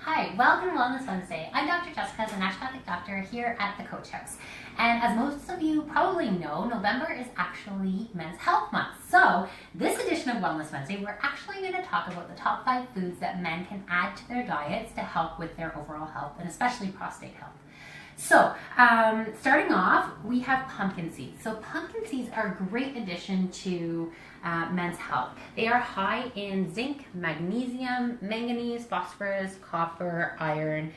Hi, welcome to Wellness Wednesday. I'm Dr. Jessica, the naturopathic doctor here at the Coach House. And as most of you probably know, November is actually Men's Health Month. So this edition of Wellness Wednesday, we're actually going to talk about the top 5 foods that men can add to their diets to help with their overall health and especially prostate health. So, starting off, we have pumpkin seeds. So pumpkin seeds are a great addition to men's health. They are high in zinc, magnesium, manganese, phosphorus, copper, iron.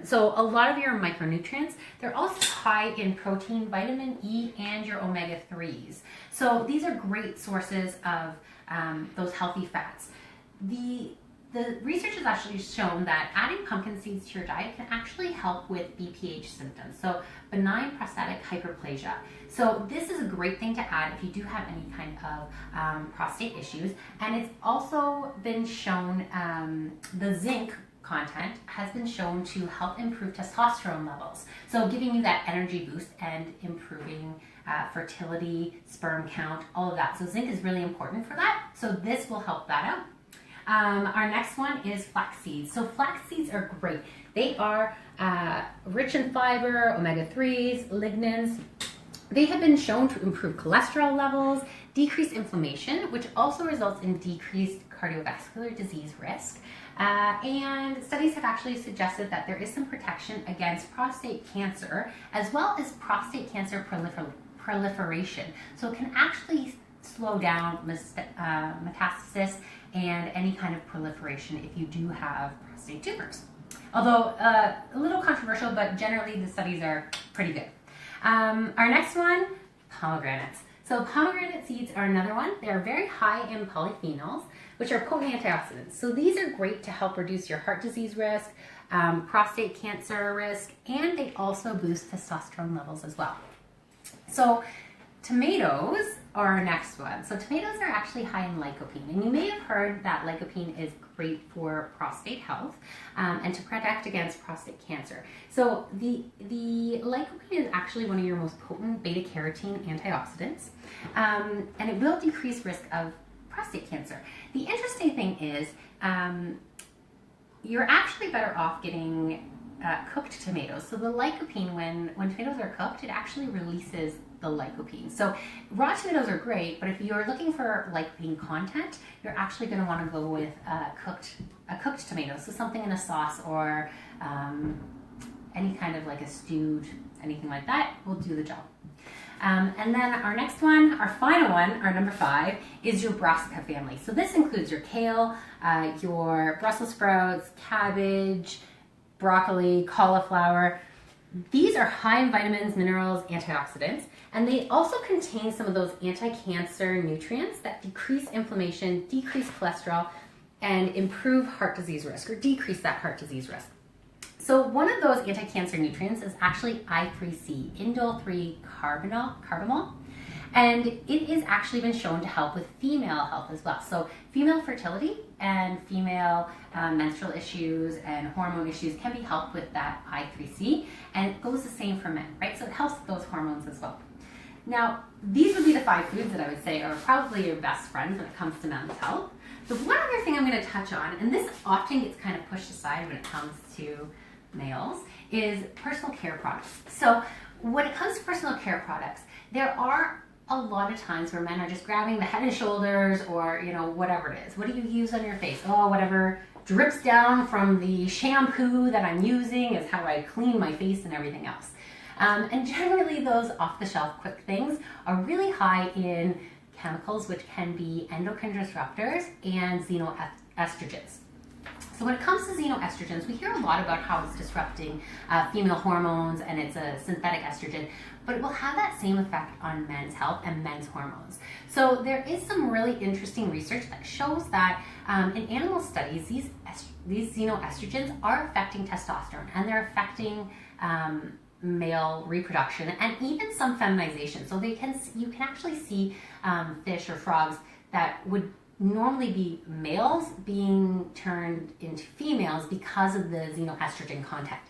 So a lot of your micronutrients. They're also high in protein, vitamin E, and your omega-3s. So these are great sources of those healthy fats. The research has actually shown that adding pumpkin seeds to your diet can actually help with BPH symptoms, so benign prostatic hyperplasia. So this is a great thing to add if you do have any kind of prostate issues. And it's also been shown, the zinc content has been shown to help improve testosterone levels. So giving you that energy boost and improving fertility, sperm count, all of that. So zinc is really important for that. So this will help that out. Our next one is flax seeds. So flax seeds are great. They are rich in fiber, omega-3s, lignans. They have been shown to improve cholesterol levels, decrease inflammation, which also results in decreased cardiovascular disease risk. And studies have actually suggested that there is some protection against prostate cancer as well as prostate cancer proliferation. So it can actually slow down metastasis and any kind of proliferation if you do have prostate tumors. Although a little controversial, but generally the studies are pretty good. Our next one, pomegranates. So pomegranate seeds are another one. They're very high in polyphenols, which are potent antioxidants. So these are great to help reduce your heart disease risk, prostate cancer risk, and they also boost testosterone levels as well. So tomatoes are our next one. So tomatoes are actually high in lycopene, and you may have heard that lycopene is great for prostate health and to protect against prostate cancer. So the lycopene is actually one of your most potent beta-carotene antioxidants, and it will decrease risk of prostate cancer. The interesting thing is you're actually better off getting cooked tomatoes. So the lycopene, when tomatoes are cooked, it actually releases the lycopene. So raw tomatoes are great, but if you're looking for lycopene content, you're actually going to want to go with a cooked tomato. So something in a sauce or any kind of like a stewed, anything like that will do the job. And then our next one, our final one, our number 5, is your brassica family. So this includes your kale, your Brussels sprouts, cabbage, broccoli, cauliflower. These are high in vitamins, minerals, antioxidants, and they also contain some of those anti-cancer nutrients that decrease inflammation, decrease cholesterol, and improve heart disease risk, or decrease that heart disease risk. So one of those anti-cancer nutrients is actually I3C, indole-3-carbamol, and it is actually been shown to help with female health as well. So female fertility and female menstrual issues and hormone issues can be helped with that I3C, and it goes the same for men, right? So it helps with those hormones as well. Now, these would be the 5 foods that I would say are probably your best friends when it comes to men's health. The one other thing I'm going to touch on, and this often gets kind of pushed aside when it comes to males, is personal care products. So when it comes to personal care products, there are a lot of times where men are just grabbing the Head and Shoulders or, you know, whatever it is. What do you use on your face? Oh, whatever drips down from the shampoo that I'm using is how I clean my face and everything else. And generally those off-the-shelf quick things are really high in chemicals, which can be endocrine disruptors and xenoestrogens. So when it comes to xenoestrogens, we hear a lot about how it's disrupting female hormones and it's a synthetic estrogen, but it will have that same effect on men's health and men's hormones. So there is some really interesting research that shows that in animal studies, these xenoestrogens are affecting testosterone and they're affecting male reproduction and even some feminization. So you can actually see fish or frogs that would normally be males being turned into females because of the xenoestrogen content.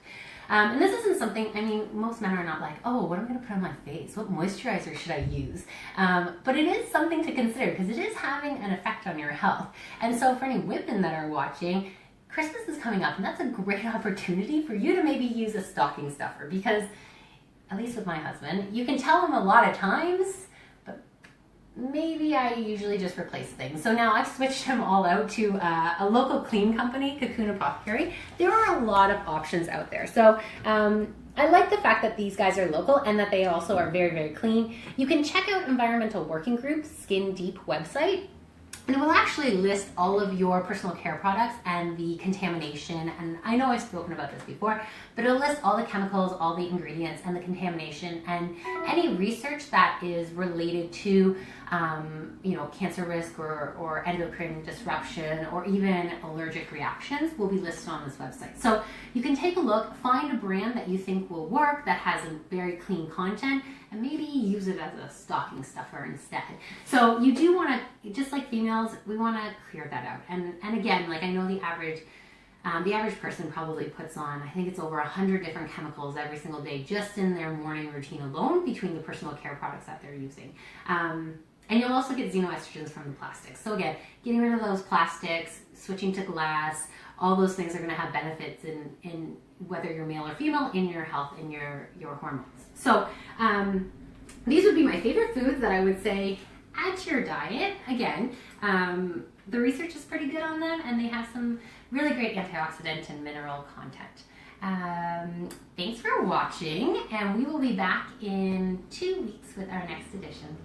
And this isn't something, I mean, most men are not like, oh, what am I going to put on my face? What moisturizer should I use? But it is something to consider because it is having an effect on your health. And so for any women that are watching, Christmas is coming up, and that's a great opportunity for you to maybe use a stocking stuffer, because at least with my husband, you can tell him a lot of times, but maybe I usually just replace things. So now I've switched him all out to a local clean company, Cocoon Apothecary. There are a lot of options out there. So I like the fact that these guys are local and that they also are very, very clean. You can check out Environmental Working Group's Skin Deep website, and it will actually list all of your personal care products and the contamination. And I know I've spoken about this before, but it'll list all the chemicals, all the ingredients, and the contamination, and any research that is related to, cancer risk or endocrine disruption or even allergic reactions will be listed on this website. So you can take a look, find a brand that you think will work, that has a very clean content, and maybe use it as a stocking stuffer instead. So you do want to, just like females, we want to clear that out. And again, like I know the average person probably puts on, I think it's over 100 different chemicals every single day just in their morning routine alone between the personal care products that they're using. And you'll also get xenoestrogens from the plastics. So again, getting rid of those plastics, switching to glass, all those things are going to have benefits in whether you're male or female, in your health, in your hormones. So these would be my favorite foods that I would say add to your diet. Again, the research is pretty good on them, and they have some really great antioxidant and mineral content. Thanks for watching, and we will be back in 2 weeks with our next edition.